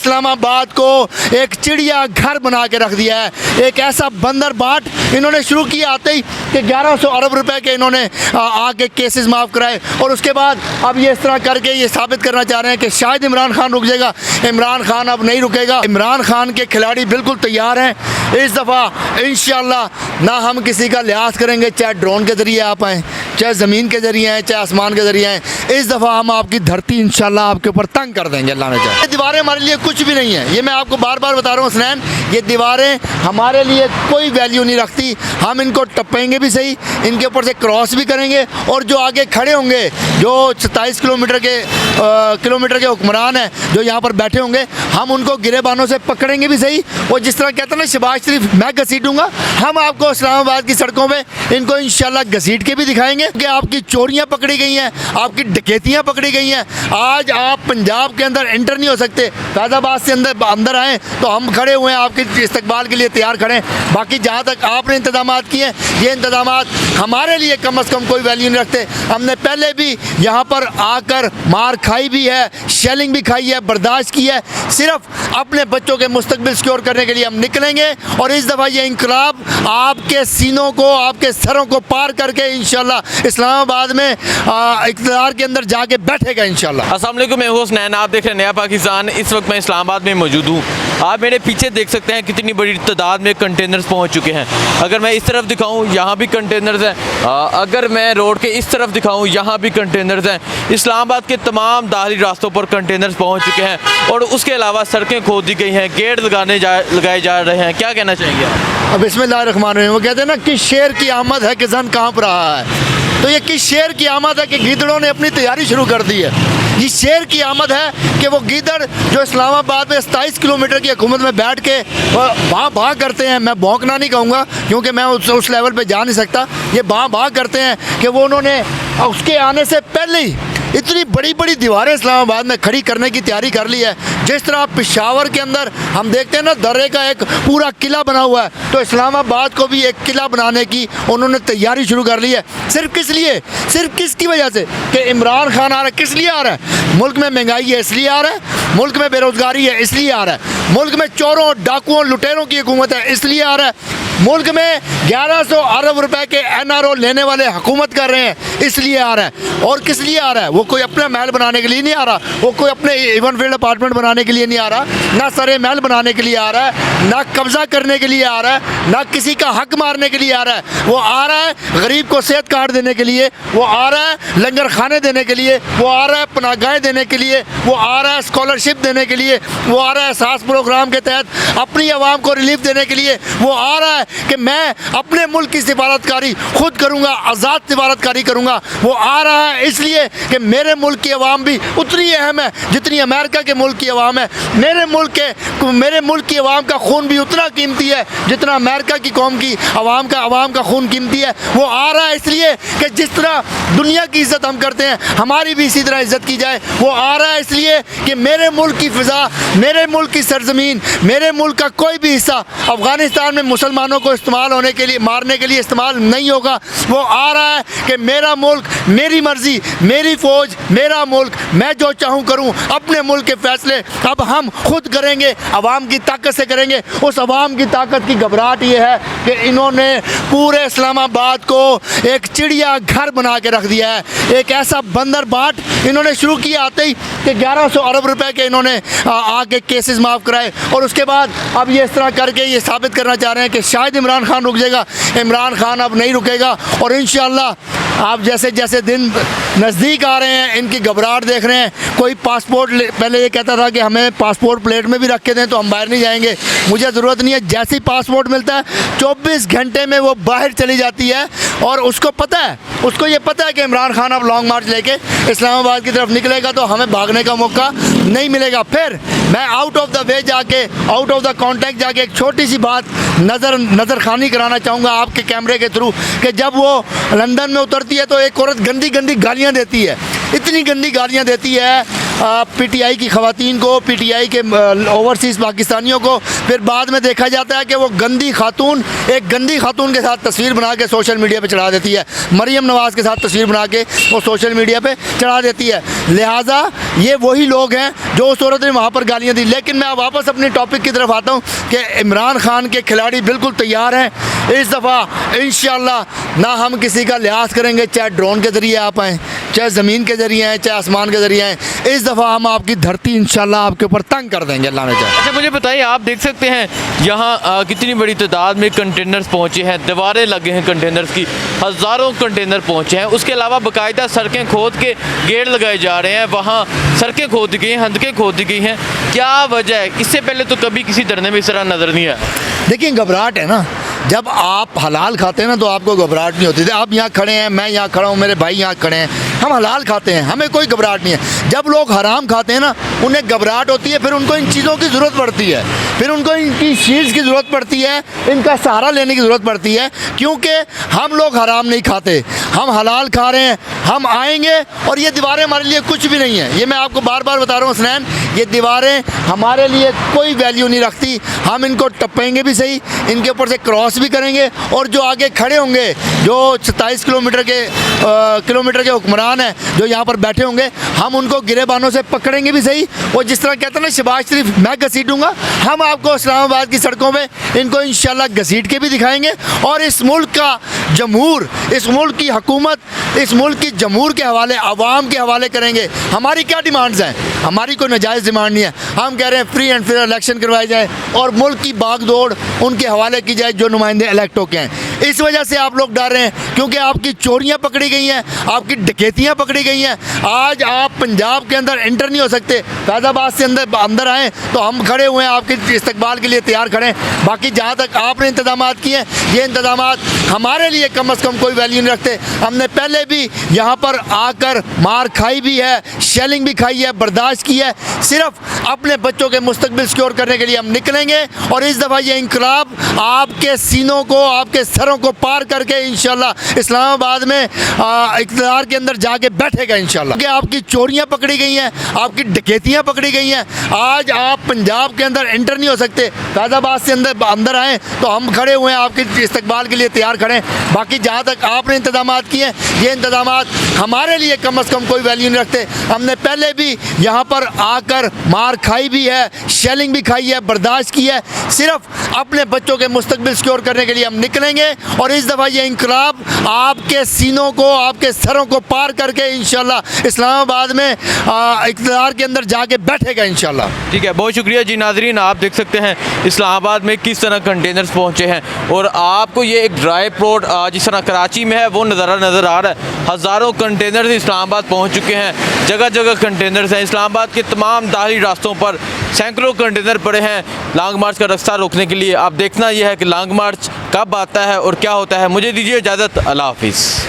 इस्लामाबाद को एक चिड़िया घर बना के रख दिया है। एक ऐसा बंदर बाट इन्होंने शुरू किया आते ही कि 1100 अरब रुपए के इन्होंने आके केसेस माफ़ कराए और उसके बाद अब ये इस तरह करके ये साबित करना चाह रहे हैं कि शायद इमरान खान रुक जाएगा। इमरान खान अब नहीं रुकेगा। इमरान खान के खिलाड़ी बिल्कुल तैयार हैं। इस दफ़ा इंशाल्लाह ना हम किसी का लिहाज करेंगे, चाहे ड्रोन के ज़रिए आप आएँ, चाहे ज़मीन के ज़रिए आएँ, चाहे आसमान के ज़रिए आएँ। इस दफ़ा हम आपकी धरती इंशाल्लाह आपके ऊपर तंग कर देंगे, अल्लाह ने चाहे। ये दीवारें हमारे लिए कुछ भी नहीं है, ये मैं आपको बार बार बता रहा हूँ हसनैन। ये दीवारें हमारे लिए कोई वैल्यू नहीं रखती। हम इनको टपेंगे भी सही, इनके ऊपर से क्रॉस भी करेंगे और जो आगे खड़े होंगे, जो 27 किलोमीटर के हुक्मरान हैं जो यहाँ पर बैठे होंगे, हम उनको गिरेबानों से पकड़ेंगे भी सही। और जिस तरह कहते हैं ना शहबाज शरीफ मैं घसीटूंगा, हम आपको इस्लामाबाद की सड़कों पे इनको इंशाल्लाह घसीट के भी दिखाएंगे कि आपकी चोरियाँ पकड़ी गई हैं, आपकी डकैतियाँ पकड़ी गई हैं। आज आप पंजाब के अंदर एंटर नहीं हो सकते। फैज़ाबाद से अंदर आएँ तो हम खड़े हुए हैं, आपके इस्तकबाल के लिए तैयार खड़े हैं। बाकी जहाँ तक आपने इंतजामात किए हैं, ये इंतजामात हमारे लिए कम से कम कोई वैल्यू नहीं रखते। हमने पहले भी यहाँ पर आकर मार खाई भी है, शेलिंग भी खाई है, बर्दाश्त की है। सिर्फ अपने बच्चों के मुस्तकबिल सिक्योर करने के लिए हम निकलेंगे और इस दफ़ा ये इंकलाब आपके सीनों को, आपके सरों को पार करके इंशाल्लाह इस्लामाबाद में इक़्तिदार के अंदर जाके बैठेगा इंशाल्लाह। अस्सलाम वालेकुम, मैं हूं हसनैन, आप देख रहे हैं नया पाकिस्तान। इस वक्त मैं इस्लामाबाद में मौजूद हूं। आप मेरे पीछे देख सकते हैं कितनी बड़ी तादाद में कंटेनर्स पहुंच चुके हैं। अगर मैं इस तरफ दिखाऊं, यहाँ भी कंटेनर्स हैं। अगर मैं रोड के इस तरफ दिखाऊं, यहाँ भी कंटेनर्स हैं। इस्लामाबाद के तमाम दाखिली रास्तों पर कंटेनर्स पहुँच चुके हैं और उसके अलावा सड़कें खोद दी गई हैं, गेट लगाए जा रहे हैं। क्या कहना चाहेंगे आप? अब बिस्मिल्लाहिर्रहमानिर्रहीम, वो कहते हैं ना कि शेर की आमद है कि जन कांप रहा है। तो ये किस शेर की आमद है कि गीदड़ों ने अपनी तैयारी शुरू कर दी है। ये शेर की आमद है कि वो गीदड़ जो इस्लामाबाद में 27 किलोमीटर की हुकूमत में बैठ के भाग करते हैं। मैं भौंकना नहीं कहूँगा क्योंकि मैं उस लेवल पे जा नहीं सकता। ये भाग करते हैं कि वो उन्होंने उसके आने से पहले ही इतनी बड़ी बड़ी दीवारें इस्लामाबाद में खड़ी करने की तैयारी कर ली है। जिस तरह पेशावर के अंदर हम देखते हैं ना दर्रे का एक पूरा किला बना हुआ है, तो इस्लामाबाद को भी एक किला बनाने की उन्होंने तैयारी शुरू कर ली है। सिर्फ किस लिए? सिर्फ किसकी वजह से कि इमरान खान आ रहा है। किस लिए आ रहा है? मुल्क में महंगाई है इसलिए आ रहा है, मुल्क में बेरोज़गारी है इसलिए आ रहा है, मुल्क में चोरों डाकुओं लुटेरों की हुकूमत है इसलिए आ रहा है, मुल्क में 1100 अरब रुपए के NRO लेने वाले हुकूमत कर रहे हैं इसलिए आ रहा है। और किस लिए आ रहा है? वो कोई अपना महल बनाने के लिए नहीं आ रहा, वो कोई अपने इवन फील्ड अपार्टमेंट बनाने के लिए नहीं आ रहा, ना सरे महल बनाने के लिए आ रहा है, ना कब्जा करने के लिए आ रहा है, ना किसी का हक मारने के लिए आ रहा है। वो आ रहा है गरीब को सेहत कार्ड देने के लिए, वो आ रहा है लंगर खाने देने के लिए, वो आ रहा है पनाहगाहें देने के लिए, वो आ रहा है स्कॉलरशिप देने के लिए, वो आ रहा है सास प्रोग्राम के तहत अपनी आवाम को रिलीफ देने के लिए, वो आ रहा है कि मैं अपने मुल्क की सिफारतकारी खुद करूँगा, आज़ाद सिफारतकारी करूँगा। वो आ रहा है इसलिए कि मेरे मुल्क की आवाम भी उतनी अहम है जितनी अमेरिका के मुल्क की आवाम है। मेरे मुल्क की आवाम का खून भी उतना कीमती है जितना अमेरिका की कौम की आवाम का खून कीमती है। वो आ रहा है इसलिए कि जिस तरह दुनिया की इज़्ज़त हम करते हैं, हमारी भी इसी तरह इज़्ज़त की जाए। वो आ रहा है इसलिए कि मेरे मुल्क की फ़िज़ा, मेरे मुल्क की सरज़मीन, मेरे मुल्क का कोई भी हिस्सा अफ़गानिस्तान में मुसलमानों को इस्तेमाल होने के लिए, मारने के लिए इस्तेमाल नहीं होगा। वो आ रहा है कि मेरा मुल्क, मेरी मर्ज़ी, मेरी फ़ौज, मेरा मुल्क, मैं जो चाहूँ करूँ। अपने मुल्क के फ़ैसले अब हम खुद करेंगे, अवाम की ताकत से करेंगे। उस अवाम की ताकत की घबराहट ये है कि इन्होंने पूरे इस्लामाबाद को एक चिड़िया घर बना के रख दिया है। एक ऐसा बंदर बाट इन्होंने शुरू किया आते ही कि 1100 अरब रुपए के इन्होंने आगे केसेस माफ़ कराए और उसके बाद अब ये इस तरह करके ये साबित करना चाह रहे हैं कि शायद इमरान खान रुक जाएगा। इमरान खान अब नहीं रुकेगा और इंशाल्लाह आप जैसे जैसे दिन नज़दीक आ रहे हैं इनकी घबराहट देख रहे हैं। कोई पासपोर्ट पहले ये कहता था कि हमें पासपोर्ट प्लेट में भी रख के दें तो हम बाहर नहीं जाएंगे। मुझे ज़रूरत नहीं है, जैसे ही पासपोर्ट मिलता है 24 घंटे में वो बाहर चली जाती है। और उसको पता है, उसको ये पता है कि इमरान खान अब लॉन्ग मार्च लेके इस्लामाबाद की तरफ निकलेगा तो हमें भागने का मौका नहीं मिलेगा। फिर मैं आउट ऑफ द वे जाके, आउट ऑफ द कॉन्टेक्ट जाके एक छोटी सी बात नज़र खानी कराना चाहूँगा आपके कैमरे के थ्रू कि जब वो लंदन में उतरती है तो एक औरत गंदी गंदी गालियाँ देती है, इतनी गंदी गालियाँ देती है पीटीआई की खवातीन को, पीटीआई के ओवरसीज़ पाकिस्तानियों को, फिर बाद में देखा जाता है कि वो गंदी खातून एक गंदी खातून के साथ तस्वीर बना के सोशल मीडिया पे चढ़ा देती है, मरियम नवाज़ के साथ तस्वीर बना के वो सोशल मीडिया पे चढ़ा देती है। लिहाजा ये वही लोग हैं जो उस औरत ने वहाँ पर गालियाँ दी। लेकिन मैं वापस अपने टॉपिक की तरफ आता हूँ कि इमरान खान के खिलाड़ी बिल्कुल तैयार हैं। इस दफ़ा इंशाअल्लाह ना हम किसी का लिहाज करेंगे, चाहे ड्रोन के ज़रिए आप आएँ, चाहे ज़मीन के ज़रिए आएँ, चाहे आसमान के ज़रिए आएँ। इस दफ़ा हम आपकी धरती इंशाअल्लाह आपके ऊपर तंग कर देंगे, अल्लाह ने चाहा। अच्छा, मुझे बताइए, आप देख सकते हैं यहाँ कितनी बड़ी तादाद में कंटेनर्स पहुँचे हैं, दीवारें लगे हैं कंटेनर्स की, हज़ारों कंटेनर पहुँचे हैं। उसके अलावा बाकायदा सड़कें खोद के गेट लगाए जा रहे हैं, वहाँ सड़कें खोद गई हैं, हंदकें खोदी गई हैं। क्या वजह है? इससे पहले तो कभी किसी धरने में इस तरह नज़र नहीं आया। देखिए, घबराहट है ना, जब आप हलाल खाते हैं ना तो आपको घबराहट नहीं होती थी। आप यहाँ खड़े हैं, मैं यहाँ खड़ा हूँ, मेरे भाई यहाँ खड़े हैं, हम हलाल खाते हैं, हमें कोई घबराहट नहीं है। जब लोग हराम खाते हैं ना उन्हें घबराहट होती है, फिर उनको इन चीज़ों की ज़रूरत पड़ती है, फिर उनको इनकी चीज़ की ज़रूरत पड़ती है, इनका सहारा लेने की ज़रूरत पड़ती है। क्योंकि हम लोग हराम नहीं खाते, हम हलाल खा रहे हैं। हम आएंगे और ये दीवारें हमारे लिए कुछ भी नहीं है। ये मैं आपको बार बार बता रहा हूँ हसनैन, ये दीवारें हमारे लिए कोई वैल्यू नहीं रखती। हम इनको टप्पेंगे भी सही, इनके ऊपर से क्रॉस भी करेंगे, और जो आगे खड़े होंगे, जो 27 किलोमीटर के हुक्मरान हैं जो यहाँ पर बैठे होंगे, हम उनको गिरेबानों से पकड़ेंगे भी सही। और जिस तरह कहते हैं ना शहबाज शरीफ मैं घसीटूँगा, हम आपको इस्लामाबाद की सड़कों में इनको इंशाल्लाह घसीट के भी दिखाएंगे। और इस मुल्क का जमहूर, इस मुल्क की हुकूमत, इस मुल्क की जमहूर के हवाले, आवाम के हवाले करेंगे। हमारी क्या डिमांड्स हैं? हमारी कोई नाजायज़ डिमांड नहीं है। हम कह रहे हैं फ्री एंड फेयर इलेक्शन करवाए जाए और मुल्क की बागडोर उनके हवाले की जाए जो नुमाइंदे इलेक्ट होके हैं। इस वजह से आप लोग डर रहे हैं क्योंकि आपकी चोरियां पकड़ी गई हैं, आपकी डकैतियां पकड़ी गई हैं। आज आप पंजाब के अंदर एंटर नहीं हो सकते। फैज़ाबाद से अंदर आएँ तो हम खड़े हुए हैं, आपके इस्तकबाल के लिए तैयार खड़े हैं। बाकी जहाँ तक आपने इंतजाम किए हैं, ये इंतजाम हमारे लिए कम अज़ कम कोई वैल्यू नहीं रखते। हमने पहले भी यहाँ पर आकर मार खाई भी है, शेलिंग भी खाई है, बर्दाश्त की है। सिर्फ अपने बच्चों के मुस्तकबिल सिक्योर करने के लिए हम निकलेंगे और इस दफ़ा ये इंकलाब आपके सीनों को, आपके सरों को पार करके इंशाल्लाह इस्लामाबाद में इक़्तिदार के अंदर जाके बैठेगा इंशाल्लाह। कि आपकी चोरियां पकड़ी गई हैं, आपकी डकैतियां पकड़ी गई हैं। आज आप पंजाब के अंदर एंटर नहीं हो सकते। फैज़ाबाद से अंदर आएँ तो हम खड़े हुए हैं, आपके इस्तकबाल के लिए तैयार खड़े हैं। बाकी जहाँ तक आपने इंतजाम किए हैं, ये इंतजाम हमारे लिए कम अज़ कम कोई वैल्यू नहीं रखते। हमने पहले भी यहाँ पर आकर मार खाई भी है, शेलिंग भी खाई है, बर्दाश्त की है। सिर्फ अपने बच्चों के मुस्तकबिल सिक्योर करने के लिए हम निकलेंगे और इस दफ़ा ये इंकलाब आपके सीनों को, आपके सरों को पार करके इंशाल्लाह इस्लामाबाद में इक़्तिदार के अंदर जाके बैठेगा इंशाल्लाह। ठीक है, बहुत शुक्रिया जी। नाज़रीन, आप देख सकते हैं इस्लामाबाद में किस तरह कंटेनर्स पहुँचे हैं और आपको ये एक ड्राई प्लॉट जिस तरह कराची में है वो नज़र आ रहा है। हज़ारों कंटेनर्स इस्लामाबाद पहुँच चुके हैं, जगह जगह कंटेनर्स हैं। इस्लामाबाद के तमाम दाखिली रास्तों पर सैकड़ों कंटेनर पड़े हैं लॉन्ग मार्च का रास्ता रोकने के लिए। अब देखना यह है कि लॉन्ग मार्च कब आता है और क्या होता है। मुझे दीजिए इजाज़त, अल्लाह हाफिज़।